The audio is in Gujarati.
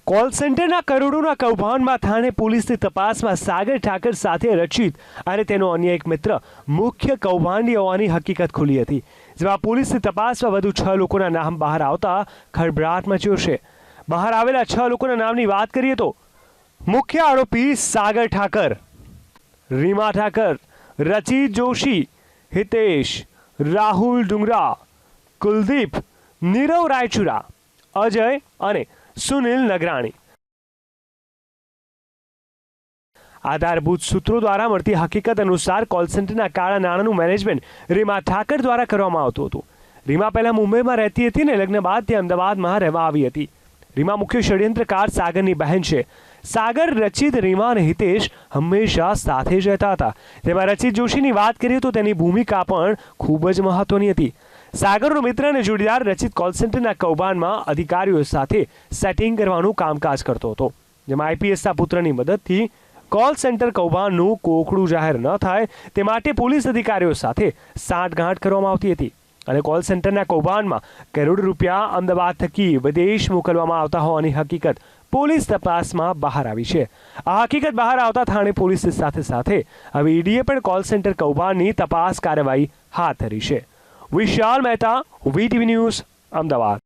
કોલ સેન્ટરના કરોડોના કૌભાંડમાં થાણે પોલીસની તપાસમાં સાગર ઠાકર સાથે રચિત અને તેનો અન્ય એક મિત્ર મુખ્ય કૌભાંડી હોવાની હકીકત ખુલી હતી, જેમાં પોલીસની તપાસમાં વધુ 6 લોકોના નામ બહાર આવતા ખળભળાટ મચ્યો છે। બહાર આવેલા 6 લોકોના નામની વાત કરીએ તો મુખ્ય આરોપી સાગર ઠાકર, રીમા ઠાકર, રચિત જોશી, હિતેશ, રાહુલ ડુંગરા, કુલદીપ, નીરવ રાયચુરા, અજય અને સુનિલ નગરાણી। આધારભૂત સૂત્રો દ્વારા મળતી હકીકત અનુસાર કોલ સેન્ટરના કાળા નાણાંનું મેનેજમેન્ટ રીમા ઠાકર દ્વારા કરવામાં આવતું હતું। રીમા પહેલા મુંબઈમાં રહેતી હતી અને લગ્ન બાદ તે અમદાવાદમાં રહેવા આવી હતી। રીમા મુખ્ય ષડયંત્રકાર સાગરની બહેન છે। સાગર, રચિત, રીમા અને હિતેશ હંમેશા સાથે જ રહેતા હતા। તેમાં રચિત જોશીની વાત કરીએ તો તેની ભૂમિકા પણ ખૂબ જ મહત્વની હતી। સાગરનો મિત્ર અને જોડીદાર રચિત કોલ સેન્ટરના કૌભાંડમાં અધિકારીઓ સાથે સેટિંગ કરવાનું કામકાજ કરતો હતો, જેમાં આઈપીએસના પુત્રની મદદથી કોલ સેન્ટર કૌભાંડનું કોકડું જાહેર ન થાય તે માટે પોલીસ અધિકારીઓ સાથે સાંઠગાંઠ કરવામાં આવતી હતી અને કોલ સેન્ટરના કૌભાંડમાં કરોડ રૂપિયા અમદાવાદ થકી વિદેશ મોકલવામાં આવતા હોવાની હકીકત પોલીસ તપાસમાં બહાર આવી છે। આ હકીકત બહાર આવતા થાણે પોલીસની સાથે સાથે હવે ઈડીએ પણ કોલ સેન્ટર કૌભાંડની તપાસ કાર્યવાહી હાથ ધરી છે। વિશાલ મહેતા, વીટીવી ન્યૂઝ, અમદાવાદ।